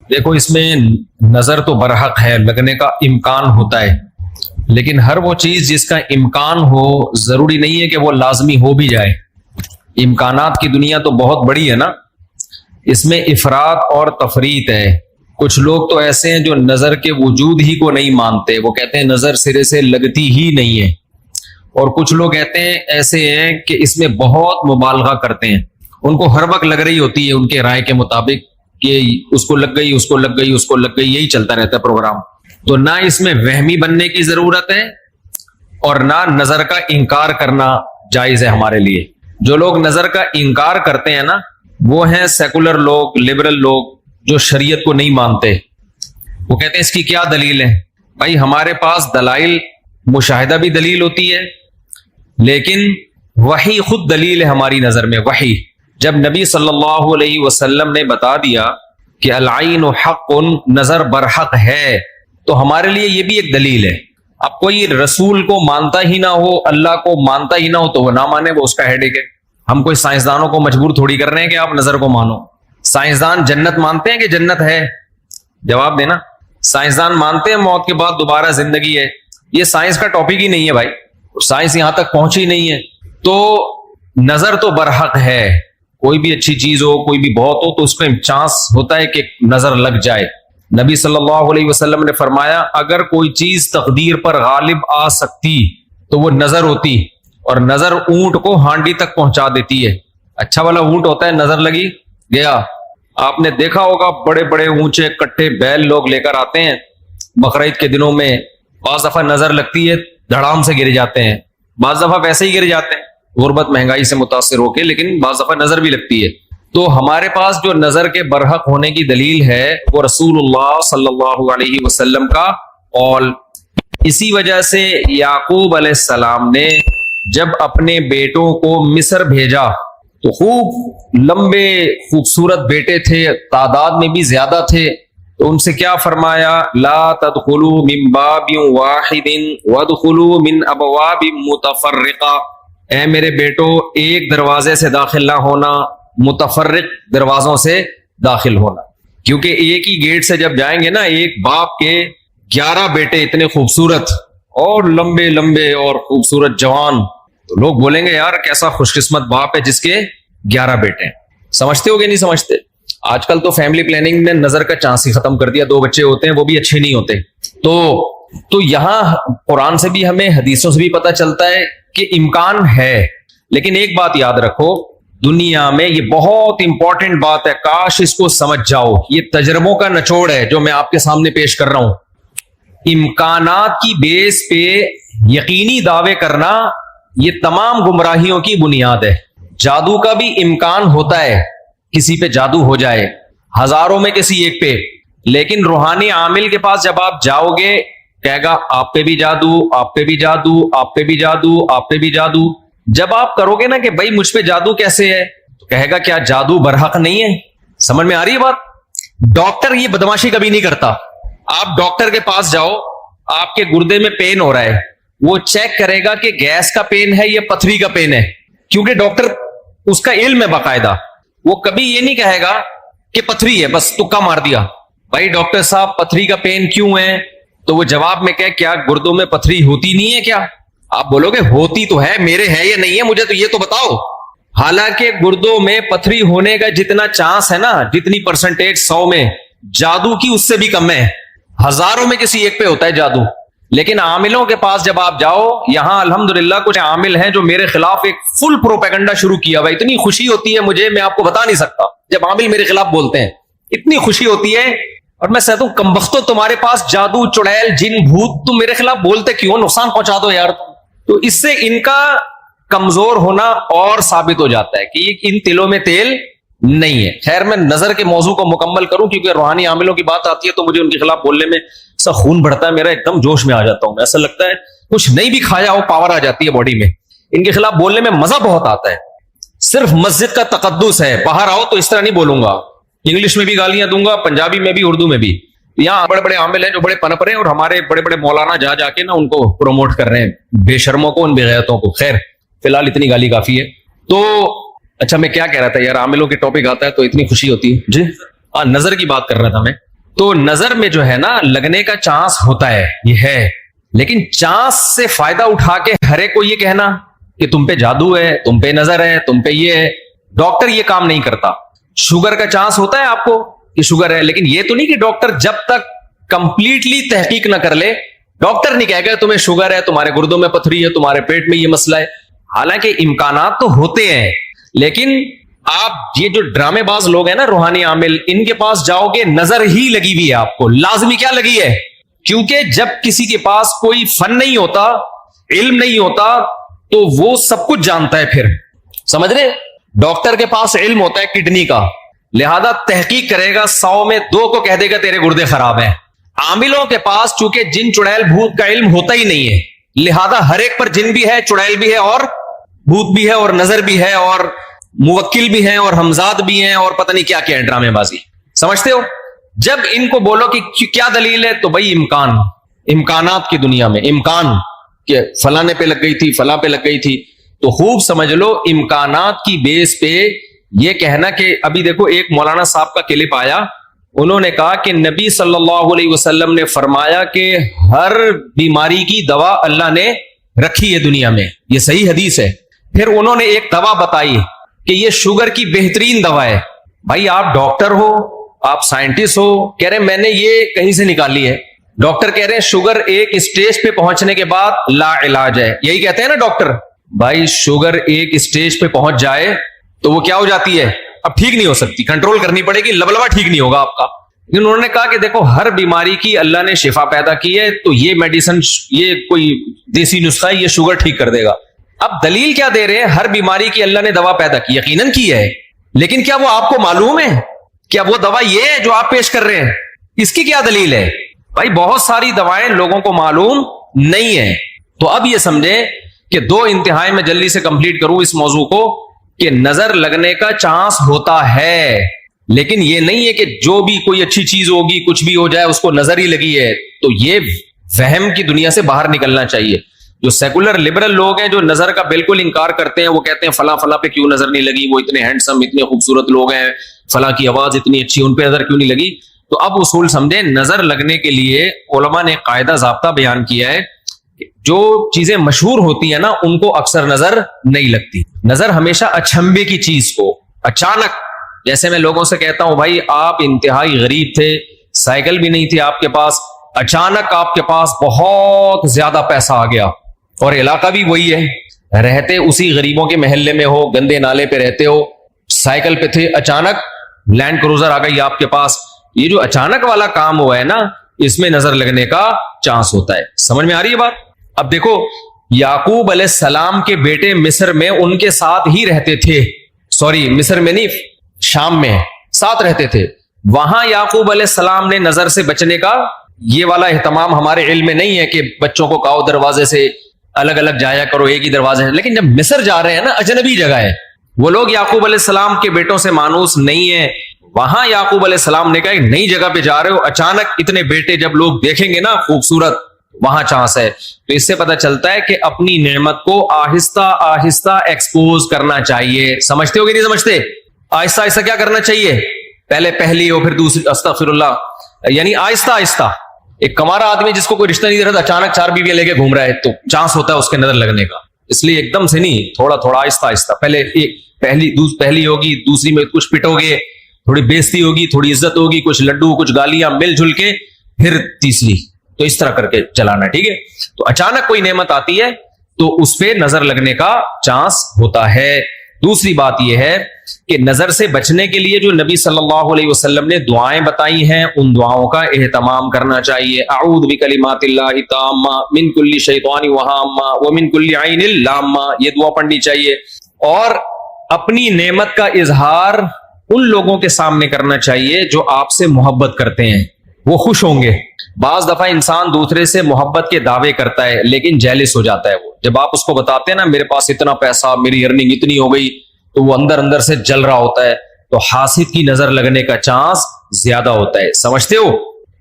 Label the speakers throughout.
Speaker 1: دیکھو اس میں نظر تو برحق ہے، لگنے کا امکان ہوتا ہے، لیکن ہر وہ چیز جس کا امکان ہو ضروری نہیں ہے کہ وہ لازمی ہو بھی جائے۔ امکانات کی دنیا تو بہت بڑی ہے نا، اس میں افراط اور تفریط ہے۔ کچھ لوگ تو ایسے ہیں جو نظر کے وجود ہی کو نہیں مانتے، وہ کہتے ہیں نظر سرے سے لگتی ہی نہیں ہے، اور کچھ لوگ کہتے ہیں ایسے ہیں کہ اس میں بہت مبالغہ کرتے ہیں، ان کو ہر وقت لگ رہی ہوتی ہے ان کے رائے کے مطابق کہ اس کو لگ گئی، اس کو لگ گئی، اس کو لگ گئی، یہی چلتا رہتا ہے پروگرام۔ تو نہ اس میں وہمی بننے کی ضرورت ہے اور نہ نظر کا انکار کرنا جائز ہے ہمارے لیے۔ جو لوگ نظر کا انکار کرتے ہیں نا، وہ ہیں سیکولر لوگ، لبرل لوگ جو شریعت کو نہیں مانتے۔ وہ کہتے ہیں اس کی کیا دلیل ہے؟ بھائی ہمارے پاس دلائل، مشاہدہ بھی دلیل ہوتی ہے، لیکن وحی خود دلیل ہے ہماری نظر میں۔ وحی جب نبی صلی اللہ علیہ وسلم نے بتا دیا کہ العین حق، نظر برحق ہے، تو ہمارے لیے یہ بھی ایک دلیل ہے۔ اب کوئی رسول کو مانتا ہی نہ ہو، اللہ کو مانتا ہی نہ ہو، تو وہ نہ مانے، وہ اس کا ہیڈیک ہے۔ ہم کوئی سائنسدانوں کو مجبور تھوڑی کر رہے ہیں کہ آپ نظر کو مانو۔ سائنسدان جنت مانتے ہیں کہ جنت ہے؟ جواب دینا۔ سائنسدان مانتے ہیں موت کے بعد دوبارہ زندگی ہے؟ یہ سائنس کا ٹاپک ہی نہیں ہے بھائی، سائنس یہاں تک پہنچی نہیں ہے۔ تو نظر تو برحق ہے، کوئی بھی اچھی چیز ہو، کوئی بھی بہت ہو، تو اس میں چانس ہوتا ہے کہ نظر لگ جائے۔ نبی صلی اللہ علیہ وسلم نے فرمایا اگر کوئی چیز تقدیر پر غالب آ سکتی تو وہ نظر ہوتی، اور نظر اونٹ کو ہانڈی تک پہنچا دیتی ہے۔ اچھا والا اونٹ ہوتا ہے، نظر لگی گیا۔ آپ نے دیکھا ہوگا بڑے بڑے اونچے کٹے بیل لوگ لے کر آتے ہیں بقرعید کے دنوں میں، بعض دفعہ نظر لگتی ہے دھڑام سے گر جاتے ہیں، بعض دفعہ ویسے ہی گر جاتے ہیں غربت مہنگائی سے متاثر ہو کے، لیکن بعض دفعہ نظر بھی لگتی ہے۔ تو ہمارے پاس جو نظر کے برحق ہونے کی دلیل ہے وہ رسول اللہ صلی اللہ علیہ وسلم کا قول۔ اسی وجہ سے یعقوب علیہ السلام نے جب اپنے بیٹوں کو مصر بھیجا تو خوب لمبے خوبصورت بیٹے تھے، تعداد میں بھی زیادہ تھے، تو ان سے کیا فرمایا؟ لا تدخلوا من باب واحد وادخلوا من ابواب متفرقہ۔ اے میرے بیٹو، ایک دروازے سے داخل نہ ہونا، متفرق دروازوں سے داخل ہونا، کیونکہ ایک ہی گیٹ سے جب جائیں گے نا، ایک باپ کے 11 بیٹے اتنے خوبصورت اور لمبے لمبے اور خوبصورت جوان، تو لوگ بولیں گے یار کیسا خوش قسمت باپ ہے جس کے 11 بیٹے ہیں۔ سمجھتے ہو کہ نہیں سمجھتے؟ آج کل تو فیملی پلاننگ نے نظر کا چانس ہی ختم کر دیا، 2 بچے ہوتے ہیں وہ بھی اچھے نہیں ہوتے۔ تو یہاں قرآن سے بھی ہمیں، حدیثوں سے بھی پتہ چلتا ہے کہ امکان ہے، لیکن ایک بات یاد رکھو، دنیا میں یہ بہت امپورٹنٹ بات ہے، کاش اس کو سمجھ جاؤ، یہ تجربوں کا نچوڑ ہے جو میں آپ کے سامنے پیش کر رہا ہوں۔ امکانات کی بیس پہ یقینی دعوے کرنا یہ تمام گمراہیوں کی بنیاد ہے۔ جادو کا بھی امکان ہوتا ہے، کسی پہ جادو ہو جائے، ہزاروں میں کسی ایک پہ، لیکن روحانی عامل کے پاس جب آپ جاؤ گے کہے گا آپ پہ بھی جادو، آپ پہ بھی جادو، آپ پہ بھی جادو، آپ پہ بھی جادو۔ جب آپ کرو گے نا کہ بھائی مجھ پہ جادو کیسے ہے، تو کہے گا کیا جادو برحق نہیں ہے؟ سمجھ میں آ رہی ہے بات؟ ڈاکٹر یہ بدماشی کبھی نہیں کرتا۔ آپ ڈاکٹر کے پاس جاؤ، آپ کے گردے میں پین ہو رہا ہے، وہ چیک کرے گا کہ گیس کا پین ہے یا پتھری کا پین ہے، کیونکہ ڈاکٹر اس کا علم ہے باقاعدہ۔ وہ کبھی یہ نہیں کہے گا کہ پتھری ہے بس تکا مار دیا، بھائی ڈاکٹر صاحب پتھری کا پین کیوں ہے؟ تو وہ جواب میں کہ کیا گردوں میں پتھری ہوتی نہیں ہے کیا؟ آپ بولو گے ہوتی تو ہے، میرے ہے یا نہیں ہے مجھے تو یہ تو بتاؤ۔ حالانکہ گردوں میں پتھری ہونے کا جتنا چانس ہے نا، جتنی پرسنٹیج 100 میں، جادو کی اس سے بھی کم ہے، ہزاروں میں کسی ایک پہ ہوتا ہے جادو۔ لیکن عاملوں کے پاس جب آپ جاؤ، یہاں الحمدللہ کچھ عامل ہیں جو میرے خلاف ایک فل پروپیگنڈا شروع کیا ہوا، اتنی خوشی ہوتی ہے مجھے، میں آپ کو بتا نہیں سکتا، جب عامل میرے خلاف بولتے ہیں اتنی خوشی ہوتی ہے، اور میں کہتا ہوں کمبختو تمہارے پاس جادو، چڑیل، جن، بھوت، تم میرے خلاف بولتے کیوں؟ نقصان پہنچا دو یار تم۔ تو اس سے ان کا کمزور ہونا اور ثابت ہو جاتا ہے کہ ان تلوں میں تیل نہیں ہے۔ خیر میں نظر کے موضوع کو مکمل کروں، کیونکہ روحانی عاملوں کی بات آتی ہے تو مجھے ان کے خلاف بولنے میں ایسا خون بڑھتا ہے میرا، ایک دم جوش میں آ جاتا ہوں، ایسا لگتا ہے کچھ نہیں بھی کھایا ہو پاور آ جاتی ہے باڈی میں۔ ان کے خلاف بولنے میں مزہ بہت آتا ہے، صرف مسجد کا تقدس ہے، باہر آؤ تو اس طرح نہیں بولوں گا، انگلش میں بھی گالیاں دوں گا، پنجابی میں بھی، اردو میں بھی۔ یہاں بڑے بڑے عامل ہیں جو بڑے پنپ رہے ہیں، اور ہمارے بڑے بڑے مولانا جا جا کے نا ان کو پروموٹ کر رہے ہیں، بے شرموں کو، ان بے غیرتوں کو۔ خیر فی الحال اتنی گالی کافی ہے۔ تو اچھا میں کیا کہہ رہا تھا یار، عاملوں کے ٹاپک آتا ہے تو اتنی خوشی ہوتی ہے۔ جی نظر کی بات کر رہا تھا میں۔ تو نظر میں جو ہے نا لگنے کا چانس ہوتا ہے، یہ ہے، لیکن چانس سے فائدہ اٹھا کے ہر ایک کو یہ کہنا کہ تم پہ جادو ہے، تم پہ نظر ہے، تم پہ یہ ہے، ڈاکٹر یہ کام نہیں کرتا۔ شوگر کا چانس ہوتا ہے آپ کو کہ شوگر ہے، لیکن یہ تو نہیں کہ ڈاکٹر جب تک کمپلیٹلی تحقیق نہ کر لے، ڈاکٹر نہیں کہے گا تمہیں شوگر ہے، تمہارے گردوں میں پتھری ہے، تمہارے پیٹ میں یہ مسئلہ ہے۔ حالانکہ امکانات تو ہوتے ہیں، لیکن آپ یہ جو ڈرامے باز لوگ ہیں نا، روحانی عامل، ان کے پاس جاؤ گے نظر ہی لگی ہوئی ہے آپ کو، لازمی کیا لگی ہے؟ کیونکہ جب کسی کے پاس کوئی فن نہیں ہوتا، علم نہیں ہوتا، تو وہ سب کچھ جانتا ہے۔ پھر سمجھ رہے، ڈاکٹر کے پاس علم ہوتا ہے کڈنی کا، لہذا تحقیق کرے گا، 100 میں 2 کو کہہ دے گا تیرے گردے خراب ہیں۔ عاملوں کے پاس چونکہ جن چڑیل بھوت کا علم ہوتا ہی نہیں ہے، لہذا ہر ایک پر جن بھی ہے، چڑیل بھی ہے، اور بھوت بھی ہے، اور نظر بھی ہے، اور موکل بھی ہیں، اور ہمزاد بھی ہیں، اور پتہ نہیں کیا کیا ہے، ڈرامے بازی۔ سمجھتے ہو؟ جب ان کو بولو کہ کیا دلیل ہے، تو بھائی امکانات کی دنیا میں امکان کہ فلانے پہ لگ گئی تھی، فلاں پہ لگ گئی تھی، تو خوب سمجھ لو امکانات کی بیس پہ یہ کہنا کہ ابھی دیکھو ایک مولانا صاحب کا کلپ آیا، انہوں نے کہا کہ نبی صلی اللہ علیہ وسلم نے فرمایا کہ ہر بیماری کی دوا اللہ نے رکھی ہے دنیا میں، یہ صحیح حدیث ہے۔ پھر انہوں نے ایک دوا بتائی کہ یہ شوگر کی بہترین دوا ہے۔ بھائی آپ ڈاکٹر ہو، آپ سائنٹسٹ ہو، کہہ رہے میں نے یہ کہیں سے نکالی ہے۔ ڈاکٹر کہہ رہے ہیں شوگر ایک اسٹیج پہ پہنچنے کے بعد لا علاج ہے، یہی کہتے ہیں نا ڈاکٹر۔ بھائی شوگر ایک اسٹیج پہ پہنچ جائے تو وہ کیا ہو جاتی ہے، اب ٹھیک نہیں ہو سکتی، کنٹرول کرنی پڑے گی، لبلبا ٹھیک نہیں ہوگا آپ کا۔ لیکن انہوں نے کہا کہ دیکھو ہر بیماری کی اللہ نے شفا پیدا کی ہے، تو یہ میڈیسن، یہ کوئی دیسی نسخہ ہے، یہ شوگر ٹھیک کر دے گا۔ اب دلیل کیا دے رہے ہیں؟ ہر بیماری کی اللہ نے دوا پیدا کی، یقیناً کی ہے، لیکن کیا وہ آپ کو معلوم ہے؟ کیا وہ دوا یہ ہے جو آپ پیش کر رہے ہیں؟ اس کی کیا دلیل ہے؟ بھائی بہت ساری دوائیں لوگوں کو معلوم نہیں ہے۔ تو اب یہ سمجھیں کہ 2 انتہائی میں جلدی سے کمپلیٹ کروں اس موضوع کو، کہ نظر لگنے کا چانس ہوتا ہے، لیکن یہ نہیں ہے کہ جو بھی کوئی اچھی چیز ہوگی، کچھ بھی ہو جائے، اس کو نظر ہی لگی ہے۔ تو یہ وہم کی دنیا سے باہر نکلنا چاہیے۔ جو سیکولر لبرل لوگ ہیں جو نظر کا بالکل انکار کرتے ہیں، وہ کہتے ہیں فلاں فلاں پہ کیوں نظر نہیں لگی، وہ اتنے ہینڈسم، اتنے خوبصورت لوگ ہیں، فلاں کی آواز اتنی اچھی، ان پہ نظر کیوں نہیں لگی؟ تو اب اصول سمجھیں، نظر لگنے کے لیے علماء نے قاعدہ ضابطہ بیان کیا ہے، جو چیزیں مشہور ہوتی ہیں نا ان کو اکثر نظر نہیں لگتی۔ نظر ہمیشہ اچھمبے کی چیز کو، اچانک، جیسے میں لوگوں سے کہتا ہوں بھائی آپ انتہائی غریب تھے، سائیکل بھی نہیں تھی آپ کے پاس، اچانک آپ کے پاس بہت زیادہ پیسہ آ گیا، اور علاقہ بھی وہی ہے، رہتے اسی غریبوں کے محلے میں ہو، گندے نالے پہ رہتے ہو، سائیکل پہ تھے، اچانک لینڈ کروزر آ گئی آپ کے پاس۔ یہ جو اچانک والا کام ہوا ہے نا، اس میں نظر لگنے کا چانس ہوتا ہے۔ سمجھ میں آ رہی ہے بات؟ اب دیکھو یعقوب علیہ السلام کے بیٹے مصر میں ان کے ساتھ ہی رہتے تھے، سوری مصر میں نہیں، شام میں ساتھ رہتے تھے۔ وہاں یعقوب علیہ السلام نے نظر سے بچنے کا یہ والا اہتمام ہمارے علم میں نہیں ہے کہ بچوں کو کہو دروازے سے الگ الگ جایا کرو، ایک ہی دروازے سے۔ لیکن جب مصر جا رہے ہیں نا، اجنبی جگہ ہے، وہ لوگ یعقوب علیہ السلام کے بیٹوں سے مانوس نہیں ہیں۔ وہاں یعقوب علیہ السلام نے کہا ایک نئی جگہ پہ جا رہے ہو، اچانک اتنے بیٹے جب لوگ دیکھیں گے نا خوبصورت، وہاں چانس ہے۔ تو اس سے پتہ چلتا ہے کہ اپنی نعمت کو آہستہ آہستہ ایکسپوز کرنا چاہیے۔ سمجھتے ہو کہ نہیں سمجھتے؟ آہستہ آہستہ کیا کرنا چاہیے؟ پہلے پہلی ہو، پھر دوسری، استغفر اللہ، یعنی آہستہ آہستہ۔ ایک کمارا آدمی جس کو کوئی رشتہ نہیں دے رہا، اچانک 4 بیویاں لے کے گھوم رہا ہے، تو چانس ہوتا ہے اس کے نظر لگنے کا۔ اس لیے ایک دم سے نہیں، تھوڑا تھوڑا آہستہ آہستہ، پہلے ایک پہلی ہوگی، دوسری میں کچھ پٹو گے، تھوڑی بےزتی ہوگی، تھوڑی عزت ہوگی، کچھ لڈو، کچھ گالیاں مل جل کے، پھر تیسری، تو اس طرح کر کے چلانا، ٹھیک ہے؟ تو اچانک کوئی نعمت آتی ہے تو اس پہ نظر لگنے کا چانس ہوتا ہے۔ دوسری بات یہ ہے کہ نظر سے بچنے کے لیے جو نبی صلی اللہ علیہ وسلم نے دعائیں بتائی ہیں، ان دعاؤں کا اہتمام کرنا چاہیے۔ اعوذ بکلمات اللہ التامہ من کل شیطان وہامہ ومن کل عین لامہ، یہ دعا پڑھنی چاہیے۔ اور اپنی نعمت کا اظہار ان لوگوں کے سامنے کرنا چاہیے جو آپ سے محبت کرتے ہیں، وہ خوش ہوں گے۔ بعض دفعہ انسان دوسرے سے محبت کے دعوے کرتا ہے لیکن جیلس ہو جاتا ہے وہ، جب آپ اس کو بتاتے ہیں نا میرے پاس اتنا پیسہ، میری ارننگ اتنی ہو گئی، تو وہ اندر اندر سے جل رہا ہوتا ہے، تو حاسد کی نظر لگنے کا چانس زیادہ ہوتا ہے۔ سمجھتے ہو؟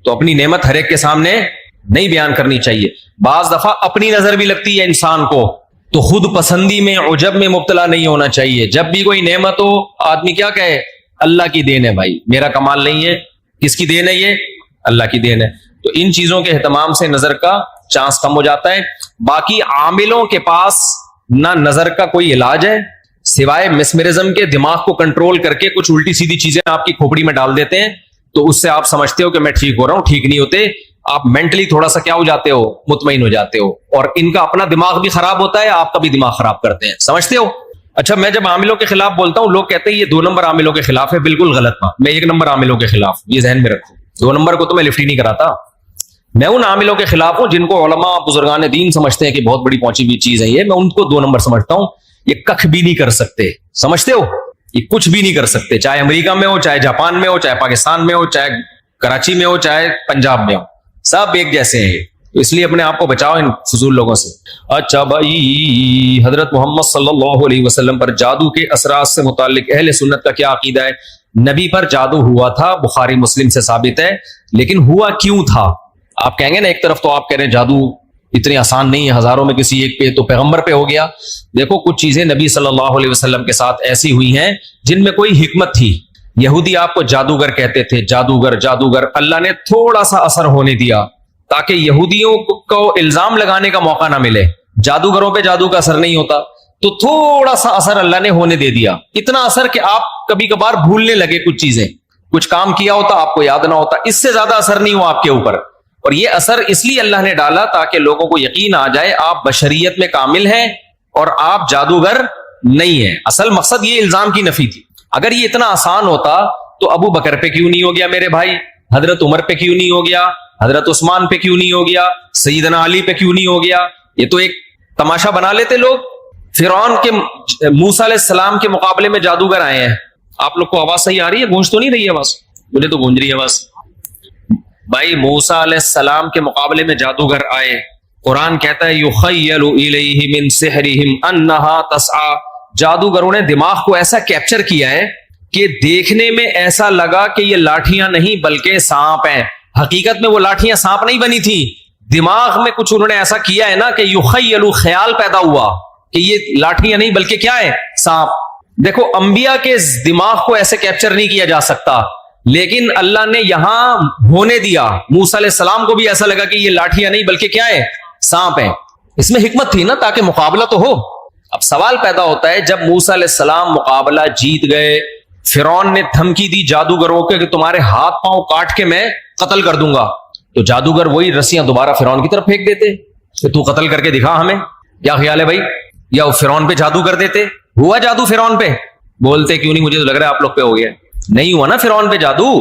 Speaker 1: تو اپنی نعمت ہر ایک کے سامنے نہیں بیان کرنی چاہیے۔ بعض دفعہ اپنی نظر بھی لگتی ہے انسان کو، تو خود پسندی میں، عجب میں مبتلا نہیں ہونا چاہیے۔ جب بھی کوئی نعمت ہو، آدمی کیا کہے؟ اللہ کی دین ہے بھائی، میرا کمال نہیں ہے۔ کس کی دین ہے یہ؟ اللہ کی دین ہے. تو ان چیزوں کے اہتمام سے نظر کا چانس کم ہو جاتا ہے. باقی عاملوں کے پاس نہ نظر کا کوئی علاج ہے سوائے مسمرزم کے. دماغ کو کنٹرول کر کے کچھ الٹی سیدھی چیزیں آپ کی کھوپڑی میں ڈال دیتے ہیں تو اس سے آپ سمجھتے ہو کہ میں ٹھیک ہو رہا ہوں. ٹھیک نہیں ہوتے. آپ مینٹلی تھوڑا سا کیا ہو جاتے ہو, مطمئن ہو جاتے ہو, اور ان کا اپنا دماغ بھی خراب ہوتا ہے, آپ کا بھی دماغ خراب کرتے ہیں. سمجھتے ہو؟ اچھا, میں جب عاملوں کے خلاف بولتا ہوں لوگ کہتے ہیں یہ 2 نمبر عاملوں کے خلاف ہے. بالکل غلط بات. میں 1 نمبر عاملوں کے خلاف, یہ ذہن میں رکھو. 2 نمبر کو تو میں لفٹ ہی نہیں کراتا. میں ان عاملوں کے خلاف ہوں جن کو علماء بزرگان دین سمجھتے ہیں کہ بہت بڑی پہنچی ہوئی چیز ہے یہ. میں ان کو 2 نمبر سمجھتا ہوں. یہ کخ بھی نہیں کر سکتے. سمجھتے ہو؟ یہ کچھ بھی نہیں کر سکتے, چاہے امریکہ میں ہو, چاہے جاپان میں ہو, چاہے پاکستان میں ہو, چاہے کراچی میں ہو, چاہے پنجاب میں ہو, سب ایک جیسے ہیں. تو اس لیے اپنے آپ کو بچاؤ ان فضول لوگوں سے. اچھا بھائی, حضرت محمد صلی اللہ علیہ وسلم پر جادو کے اثرات سے متعلق اہل سنت کا کیا عقیدہ ہے؟ نبی پر جادو ہوا تھا, بخاری مسلم سے ثابت ہے, لیکن ہوا کیوں تھا؟ آپ کہیں گے نا ایک طرف تو آپ کہہ رہے ہیں جادو اتنی آسان نہیں ہے, ہزاروں میں کسی ایک پہ, تو پیغمبر پہ ہو گیا. دیکھو کچھ چیزیں نبی صلی اللہ علیہ وسلم کے ساتھ ایسی ہوئی ہیں جن میں کوئی حکمت تھی. یہودی آپ کو جادوگر کہتے تھے, جادوگر جادوگر. اللہ نے تھوڑا سا اثر ہونے دیا تاکہ یہودیوں کو الزام لگانے کا موقع نہ ملے. جادوگروں پہ جادو کا اثر نہیں ہوتا, تو تھوڑا سا اثر اللہ نے ہونے دے دیا. اتنا اثر کہ آپ کبھی کبھار بھولنے لگے کچھ چیزیں, کچھ کام کیا ہوتا آپ کو یاد نہ ہوتا. اس سے زیادہ اثر نہیں ہوا آپ کے اوپر. اور یہ اثر اس لیے اللہ نے ڈالا تاکہ لوگوں کو یقین آ جائے آپ بشریت میں کامل ہیں اور آپ جادوگر نہیں ہیں. اصل مقصد یہ الزام کی نفی تھی. اگر یہ اتنا آسان ہوتا تو ابو بکر پہ کیوں نہیں ہو گیا میرے بھائی, حضرت عمر پہ کیوں نہیں ہو گیا, حضرت عثمان پہ کیوں نہیں ہو گیا, سیدنا علی پہ کیوں نہیں ہو گیا؟ یہ تو ایک تماشا بنا لیتے لوگ. فرعون کے موسیٰ علیہ السلام کے مقابلے میں جادوگر آئے ہیں. آپ لوگ کو آواز صحیح آ رہی ہے؟ گونج تو نہیں رہی ہے آواز؟ مجھے تو گونج رہی ہے آواز. بھائی موسیٰ علیہ السلام کے مقابلے میں جادوگر آئے. قرآن کہتا ہے یخیل الیہ من سحرہم انہا تسعی. جادوگروں نے دماغ کو ایسا کیپچر کیا ہے کہ دیکھنے میں ایسا لگا کہ یہ لاٹھیاں نہیں بلکہ سانپ ہیں. حقیقت میں وہ لاٹھیاں سانپ نہیں بنی تھی. دماغ میں کچھ انہوں نے ایسا کیا ہے نا کہ یخیل, خیال پیدا ہوا کہ یہ لاٹھیاں نہیں بلکہ کیا ہے, سانپ. دیکھو انبیاء کے دماغ کو ایسے کیپچر نہیں کیا جا سکتا, لیکن اللہ نے یہاں ہونے دیا. موسیٰ علیہ السلام کو بھی ایسا لگا کہ یہ لاٹھیاں نہیں بلکہ کیا ہے, سانپ ہیں. اس میں حکمت تھی نا تاکہ مقابلہ تو ہو. اب سوال پیدا ہوتا ہے جب موسیٰ علیہ السلام مقابلہ جیت گئے, فرعون نے دھمکی دی جادوگروں کے کہ تمہارے ہاتھ پاؤں کاٹ کے میں قتل کر دوں گا, تو جادوگر وہی رسیاں دوبارہ فرعون کی طرف پھینک دیتے کہ تو قتل کر کے دکھا ہمیں. کیا خیال ہے بھائی؟ یا فرعون پہ جادو کر دیتے. ہوا جادو فرعون پہ؟ بولتے کیوں نہیں؟ مجھے تو لگ رہا ہے آپ لوگ پہ ہو گیا. نہیں ہوا نا فرعون پہ جادو.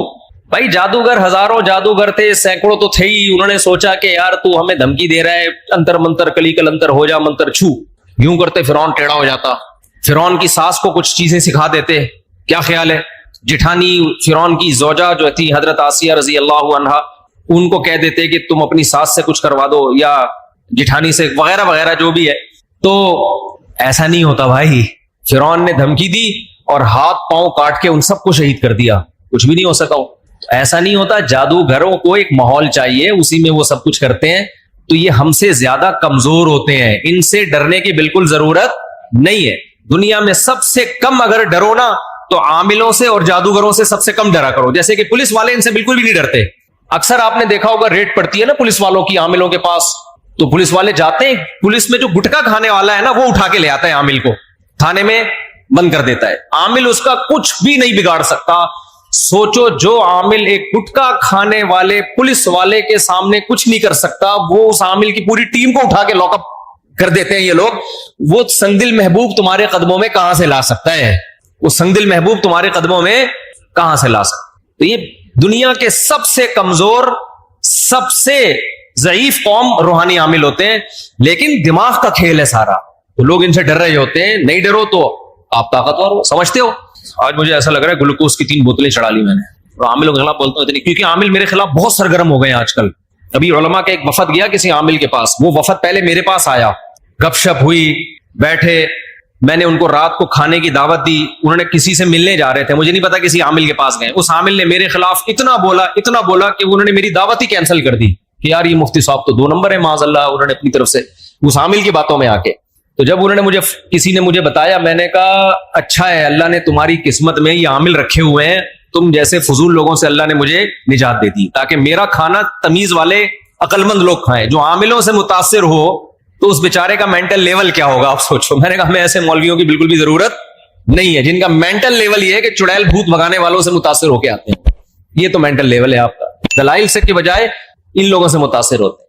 Speaker 1: بھائی جادوگر ہزاروں جادوگر تھے, سینکڑوں تو تھے ہی. انہوں نے سوچا کہ یار تو ہمیں دھمکی دے رہا ہے, انتر منتر کلی کل انتر ہو جا منتر چھو, یوں کرتے فرعون ٹیڑھا ہو جاتا. فرعون کی ساس کو کچھ چیزیں سکھا دیتے. کیا خیال ہے؟ جٹھانی فرعون کی زوجہ جو تھی حضرت آسیہ رضی اللہ عنہا, ان کو کہہ دیتے کہ تم اپنی ساس سے کچھ کروا دو یا جٹھانی سے, وغیرہ وغیرہ جو بھی ہے. تو ایسا نہیں ہوتا بھائی. فرعون نے دھمکی دی اور ہاتھ پاؤں کاٹ کے ان سب کو شہید کر دیا. کچھ بھی نہیں ہو سکا. ایسا نہیں ہوتا. جادوگروں کو ایک ماحول چاہیے, اسی میں وہ سب کچھ کرتے ہیں. تو یہ ہم سے زیادہ کمزور ہوتے ہیں, ان سے ڈرنے کی بالکل ضرورت نہیں ہے. دنیا میں سب سے کم اگر ڈرو نا تو عاملوں سے اور جادوگروں سے سب سے کم ڈرا کرو. جیسے کہ پولیس والے ان سے بالکل بھی نہیں ڈرتے. اکثر آپ نے دیکھا ہوگا ریڈ پڑتی ہے نا پولیس والوں کی عاملوں کے پاس, تو پولیس والے جاتے ہیں, پولیس میں جو گٹکا کھانے والا ہے نا وہ اٹھا کے لے آتا ہے عامل کو, تھانے میں بند کر دیتا ہے. عامل اس کا کچھ بھی نہیں بگاڑ سکتا. سوچو جو عامل ایک گٹکا کھانے والے پولیس والے کے سامنے کچھ نہیں کر سکتا, وہ اس عامل کی پوری ٹیم کو اٹھا کے لاک اپ کر دیتے ہیں یہ لوگ. وہ سنگدل محبوب تمہارے قدموں میں کہاں سے لا سکتا ہے؟ وہ سنگدل محبوب تمہارے قدموں میں کہاں سے لا سکتا؟ تو یہ دنیا کے سب سے کمزور, سب سے ضعیف قوم روحانی عامل ہوتے ہیں, لیکن دماغ کا کھیل ہے سارا. تو لوگ ان سے ڈر رہے ہوتے ہیں. نہیں ڈرو تو آپ طاقتور ہو. سمجھتے ہو؟ آج مجھے ایسا لگ رہا ہے گلوکوز کی 3 بوتلیں چڑھا لی میں نے. اور عاملوں کے خلاف بولتا ہوں اتنی, کیونکہ عامل میرے خلاف بہت سرگرم ہو گئے ہیں آج کل. ابھی علماء کا ایک وفد گیا کسی عامل کے پاس, وہ وفد پہلے میرے پاس آیا, گپ شپ ہوئی, بیٹھے, میں نے ان کو رات کو کھانے کی دعوت دی. انہوں نے کسی سے ملنے جا رہے تھے, مجھے نہیں پتا کسی عامل کے پاس گئے. اس عامل نے میرے خلاف اتنا بولا کہ انہوں نے میری دعوت ہی کینسل کر دی کہ یار یہ مفتی صاحب تو 2 نمبر ہے معاذ اللہ. انہوں نے اپنی طرف سے اس عامل کی باتوں میں آ کے, تو جب انہوں نے کسی نے مجھے بتایا, میں نے کہا اچھا ہے اللہ نے تمہاری قسمت میں یہ عامل رکھے ہوئے ہیں تم جیسے فضول لوگوں سے اللہ نے مجھے نجات دے دی تاکہ میرا کھانا تمیز والے عقل مند لوگ کھائیں. جو عاملوں سے متاثر ہو تو اس بیچارے کا مینٹل لیول کیا ہوگا آپ سوچو. میں نے کہا ہمیں ایسے مولویوں کی بالکل بھی ضرورت نہیں ہے جن کا مینٹل لیول یہ ہے کہ چڑیل بھوت بھگانے والوں سے متاثر ہو کے آتے ہیں. یہ تو مینٹل لیول ہے آپ کا. دلائل سے کے بجائے ان لوگوں سے متاثر ہوتے ہیں.